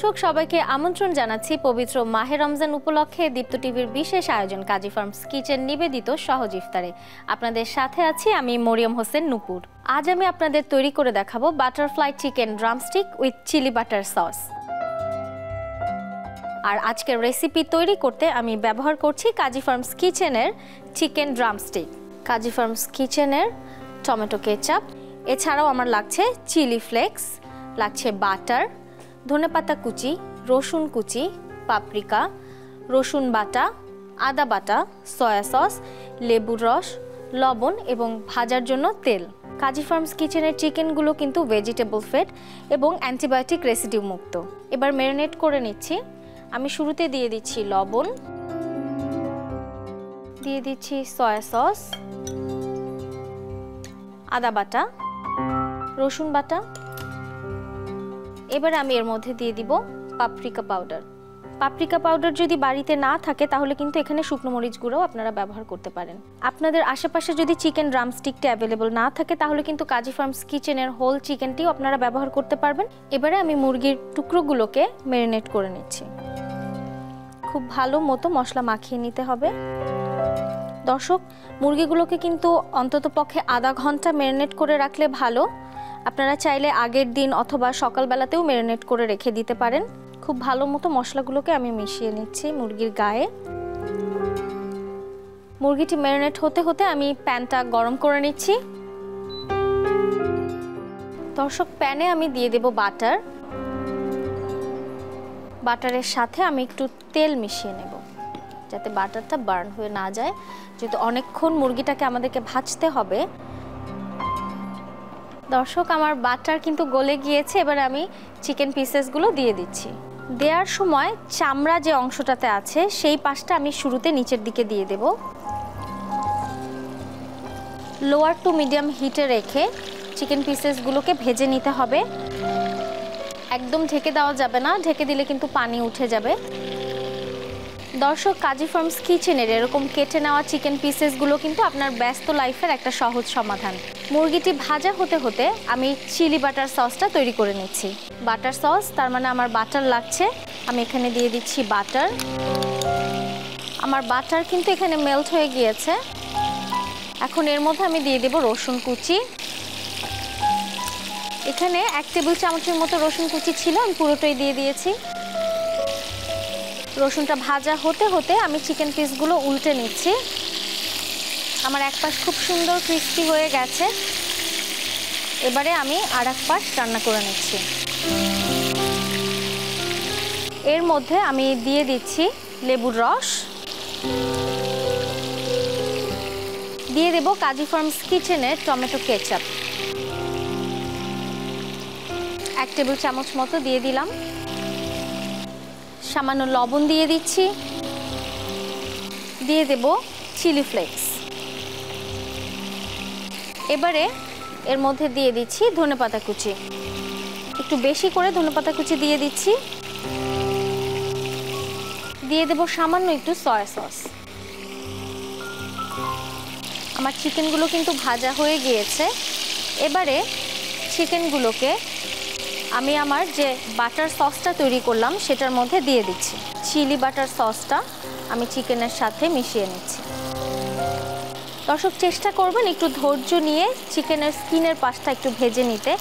দর্শক সবাইকে আমন্ত্রণ জানাচ্ছি পবিত্র মাহে রমজান উপলক্ষে দীপ্ত টিভির বিশেষ আয়োজন কাজী ফার্মস কিচেন নিবেদিত সহজ ইফতারে। আপনাদের সাথে আছি আমি মরিয়ম হোসেন নুপুর। আজ আমি আপনাদের তৈরি করে দেখাবো butterfly chicken drumstick with chilli butter sauce. আর আজকের রেসিপি তৈরি করতে আমি ব্যবহার করছি কাজী ফার্মস কিচেনের চিকেন ড্রামস্টিক, কাজী ফার্মস কিচেনের টমেটো কেচাপ, এছাড়াও আমার লাগছে চিলি ফ্লেক্স, লাগছে বাটার, ধনেপাতা কুচি, রসুন কুচি, পাপরিকা, রসুন বাটা, আদা বাটা, সয়া সস, লেবুর রস, লবণ এবং ভাজার জন্য তেল। কাজী ফার্মস কিচেনের চিকেনগুলো কিন্তু ভেজিটেবল ফেট এবং অ্যান্টিবায়োটিক রেসিডিউ মুক্ত। এবার ম্যারিনেট করে নিচ্ছি। আমি শুরুতে দিয়ে দিচ্ছি লবণ, দিয়ে দিচ্ছি সয়া সস, আদা বাটা, রসুন বাটা। এবার আমি এর মধ্যে দিয়ে দিব পাপরিকা পাউডার। পাপরিকা পাউডার যদি বাড়িতে না থাকে তাহলে কিন্তু এখানে শুকনো মরিচ গুঁড়াও আপনারা ব্যবহার করতে পারেন। আপনাদের আশেপাশে যদি চিকেন ড্রামস্টিকটা অ্যাভেলেবল না থাকে তাহলে কিন্তু কাজী ফার্মস কিচেনের হোল চিকেনটিও আপনারা ব্যবহার করতে পারবেন। এবারে আমি মুরগির টুকরোগুলোকে ম্যারিনেট করে নিচ্ছি। খুব ভালো মতো মশলা মাখিয়ে নিতে হবে। দর্শক, মুরগিগুলোকে কিন্তু অন্ততপক্ষে আধা ঘন্টা ম্যারিনেট করে রাখলে ভালো। আপনারা চাইলে আগের দিন অথবা সকালবেলাতেও ম্যারিনেট করে রেখে দিতে পারেন। খুব ভালো মতো মশলাগুলোকে আমি মিশিয়ে নিচ্ছি মুরগির গায়ে। মুরগিটি ম্যারিনেট হতে হতে আমি প্যানটা গরম করে নিচ্ছি। দর্শক, প্যানে আমি দিয়ে দেব বাটার। বাটারের সাথে আমি একটু তেল মিশিয়ে নেব যাতে বাটারটা বার্ন হয়ে না যায়, যেহেতু অনেকক্ষণ মুরগিটাকে আমাদেরকে ভাজতে হবে। দর্শক, আমার বাটার কিন্তু গলে গিয়েছে। এবার আমি চিকেন পিসেসগুলো দিয়ে দিচ্ছি। দেওয়ার সময় চামড়া যে অংশটাতে আছে সেই পাশটা আমি শুরুতে নিচের দিকে দিয়ে দেব। লোয়ার টু মিডিয়াম হিটে রেখে চিকেন পিসেসগুলোকে ভেজে নিতে হবে। একদম ঢেকে দেওয়া যাবে না, ঢেকে দিলে কিন্তু পানি উঠে যাবে। দর্শক, কাজী ফার্মস কিচেনের এরকম কেটে নেওয়া চিকেন পিসেসগুলো কিন্তু আপনার ব্যস্ত লাইফের একটা সহজ সমাধান। মুরগিটি ভাজা হতে হতে আমি চিলি বাটার সসটা তৈরি করে নিচ্ছি। বাটার সস, তার মানে আমার বাটার লাগছে। আমি এখানে দিয়ে দিচ্ছি বাটার। আমার বাটার কিন্তু এখানে মেল্ট হয়ে গিয়েছে। এখন এর মধ্যে আমি দিয়ে দেব রসুন কুচি। এখানে 1 টেবিল চামচের মতো রসুন কুচি ছিল, আমি পুরোটাই দিয়ে দিয়েছি। রসুনটা ভাজা হতে হতে আমি চিকেন পিসগুলো উল্টে নিচ্ছি। আমার এক পাশ খুব সুন্দর ক্রিস্পি হয়ে গেছে। এবারে আমি আর এক পাশ রান্না করে নিচ্ছি। এর মধ্যে আমি দিয়ে দিচ্ছি লেবুর রস, দিয়ে দেব কাজী ফার্মস কিচেনের টমেটো কেচাপ। 1 টেবিল চামচ মতো দিয়ে দিলাম। সামান্য লবণ দিয়ে দিচ্ছি। দিয়ে দেব চিলি ফ্লেক্স। এবারে এর মধ্যে দিয়ে দিচ্ছি ধনেপাতা কুচি। একটু বেশি করে ধনেপাতা কুচি দিয়ে দিচ্ছি। দিয়ে দেব সামান্য একটু সয়া সস। আমার চিকেনগুলো কিন্তু ভাজা হয়ে গিয়েছে। এবারে চিকেনগুলোকে আমি আমার যে বাটার সসটা তৈরি করলাম সেটার মধ্যে দিয়ে দিচ্ছি। চিলি বাটার সসটা আমি চিকেনের সাথে মিশিয়ে নিচ্ছি। দর্শক, চেষ্টা করবেন একটু ধৈর্য নিয়ে চিকেনের স্কিনের পাশটা একটু ভেজে নিতে,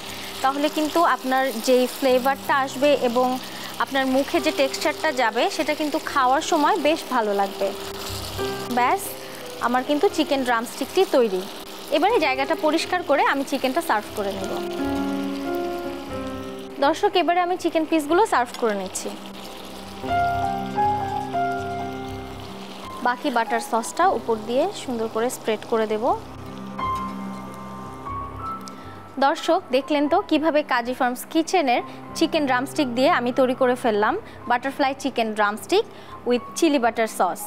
তাহলে কিন্তু আপনার যেই ফ্লেভারটা আসবে এবং আপনার মুখে যে টেক্সচারটা যাবে সেটা কিন্তু খাওয়ার সময় বেশ ভালো লাগবে। ব্যাস, আমার কিন্তু চিকেন ড্রামস্টিকটি তৈরি। এবারে জায়গাটা পরিষ্কার করে আমি চিকেনটা সার্ভ করে নেব। দর্শক, এবারে আমি চিকেন পিসগুলো সার্ভ করে নিচ্ছি। বাকি বাটার সসটা উপর দিয়ে সুন্দর করে স্প্রেড করে দেব। দর্শক, দেখলেন তো কিভাবে কাজী ফার্মস কিচেনের চিকেন ড্রামস্টিক দিয়ে আমি তৈরি করে ফেললাম butterfly chicken drumstick with chilli butter sauce.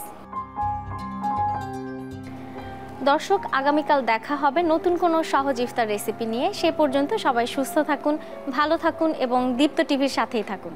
দর্শক, আগামীকাল দেখা হবে নতুন কোনো সহজ ইফতার রেসিপি নিয়ে। সে পর্যন্ত সবাই সুস্থ থাকুন, ভালো থাকুন এবং দীপ্ত টিভির সাথেই থাকুন।